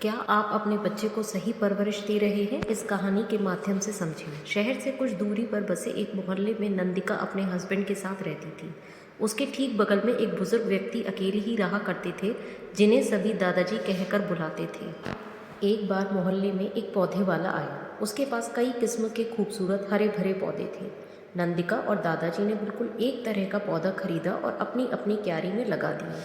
क्या आप अपने बच्चे को सही परवरिश दे रहे हैं? इस कहानी के माध्यम से समझें। शहर से कुछ दूरी पर बसे एक मोहल्ले में नंदिका अपने हस्बैंड के साथ रहती थी। उसके ठीक बगल में एक बुजुर्ग व्यक्ति अकेले ही रहा करते थे, जिन्हें सभी दादाजी कहकर बुलाते थे। एक बार मोहल्ले में एक पौधे वाला आया। उसके पास कई किस्म के खूबसूरत हरे भरे पौधे थे। नंदिका और दादाजी ने बिल्कुल एक तरह का पौधा खरीदा और अपनी अपनी क्यारी में लगा दिया।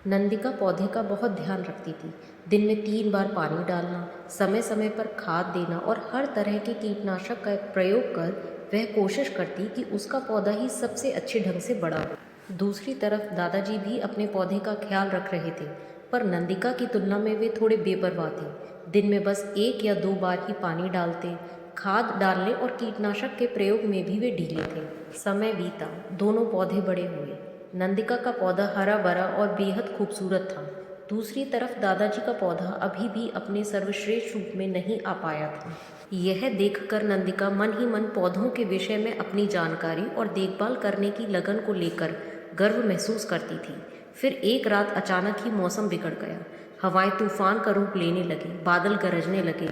नंदिका पौधे का बहुत ध्यान रखती थी। दिन में 3 बार पानी डालना, समय समय पर खाद देना और हर तरह के कीटनाशक का प्रयोग कर वह कोशिश करती कि उसका पौधा ही सबसे अच्छे ढंग से बड़ा हो। दूसरी तरफ दादाजी भी अपने पौधे का ख्याल रख रहे थे, पर नंदिका की तुलना में वे थोड़े बेपरवाह थे। दिन में बस 1 या 2 बार ही पानी डालते। खाद डालने और कीटनाशक के प्रयोग में भी वे ढीले थे। समय बीता, दोनों पौधे बड़े हुए। नंदिका का पौधा हरा भरा और बेहद खूबसूरत था। दूसरी तरफ दादाजी का पौधा अभी भी अपने सर्वश्रेष्ठ रूप में नहीं आ पाया था। यह देखकर नंदिका मन ही मन पौधों के विषय में अपनी जानकारी और देखभाल करने की लगन को लेकर गर्व महसूस करती थी। फिर एक रात अचानक ही मौसम बिगड़ गया। हवाएं तूफान का रूप लेने लगी, बादल गरजने लगे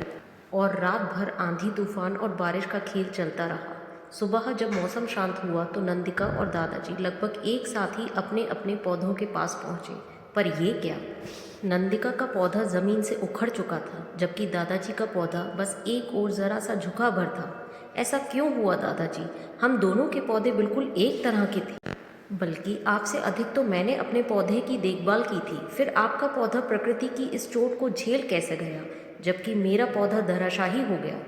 और रात भर आंधी तूफान और बारिश का खेल चलता रहा। सुबह जब मौसम शांत हुआ तो नंदिका और दादाजी लगभग एक साथ ही अपने अपने पौधों के पास पहुंचे। पर ये क्या! नंदिका का पौधा जमीन से उखड़ चुका था, जबकि दादाजी का पौधा बस एक ओर जरा सा झुका भर था। ऐसा क्यों हुआ दादाजी? हम दोनों के पौधे बिल्कुल एक तरह के थे। बल्कि आपसे अधिक तो मैंने अपने पौधे की देखभाल की थी। फिर आपका पौधा प्रकृति की इस चोट को झेल कैसे गया, जबकि मेरा पौधा धराशायी हो गया?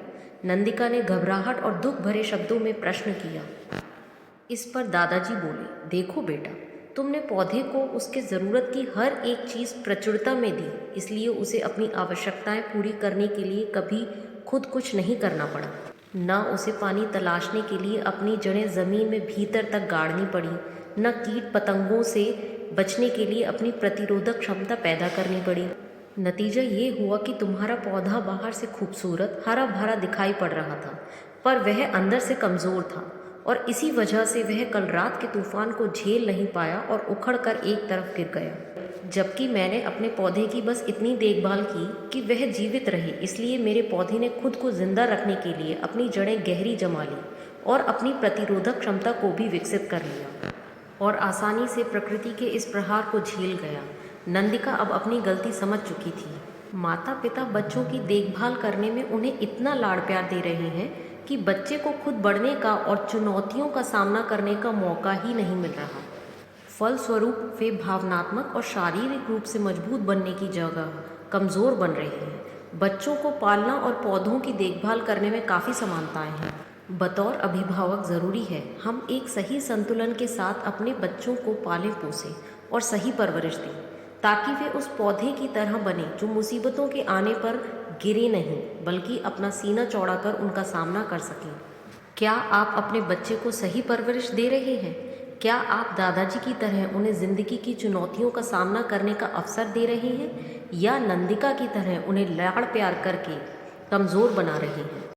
नंदिका ने घबराहट और दुख भरे शब्दों में प्रश्न किया। इस पर दादाजी बोले, देखो बेटा, तुमने पौधे को उसके ज़रूरत की हर एक चीज़ प्रचुरता में दी, इसलिए उसे अपनी आवश्यकताएं पूरी करने के लिए कभी खुद कुछ नहीं करना पड़ा। न उसे पानी तलाशने के लिए अपनी जड़ें ज़मीन में भीतर तक गाड़नी पड़ी, न कीट पतंगों से बचने के लिए अपनी प्रतिरोधक क्षमता पैदा करनी पड़ी। नतीजा ये हुआ कि तुम्हारा पौधा बाहर से खूबसूरत हरा भरा दिखाई पड़ रहा था, पर वह अंदर से कमज़ोर था और इसी वजह से वह कल रात के तूफान को झेल नहीं पाया और उखड़ कर एक तरफ गिर गया। जबकि मैंने अपने पौधे की बस इतनी देखभाल की कि वह जीवित रहे, इसलिए मेरे पौधे ने खुद को जिंदा रखने के लिए अपनी जड़ें गहरी जमा ली और अपनी प्रतिरोधक क्षमता को भी विकसित कर लिया और आसानी से प्रकृति के इस प्रहार को झेल गया। नंदिका अब अपनी गलती समझ चुकी थी। माता पिता बच्चों की देखभाल करने में उन्हें इतना लाड़ प्यार दे रहे हैं कि बच्चे को खुद बढ़ने का और चुनौतियों का सामना करने का मौका ही नहीं मिल रहा। फलस्वरूप वे भावनात्मक और शारीरिक रूप से मजबूत बनने की जगह कमज़ोर बन रहे हैं। बच्चों को पालना और पौधों की देखभाल करने में काफ़ी समानताएं हैं। बतौर अभिभावक ज़रूरी है हम एक सही संतुलन के साथ अपने बच्चों को पालें पोसें और सही परवरिश दें, ताकि वे उस पौधे की तरह बने जो मुसीबतों के आने पर गिरे नहीं, बल्कि अपना सीना चौड़ा कर उनका सामना कर सकें। क्या आप अपने बच्चे को सही परवरिश दे रहे हैं? क्या आप दादाजी की तरह उन्हें ज़िंदगी की चुनौतियों का सामना करने का अवसर दे रहे हैं, या नंदिका की तरह उन्हें लाड़ प्यार करके कमज़ोर बना रहे हैं?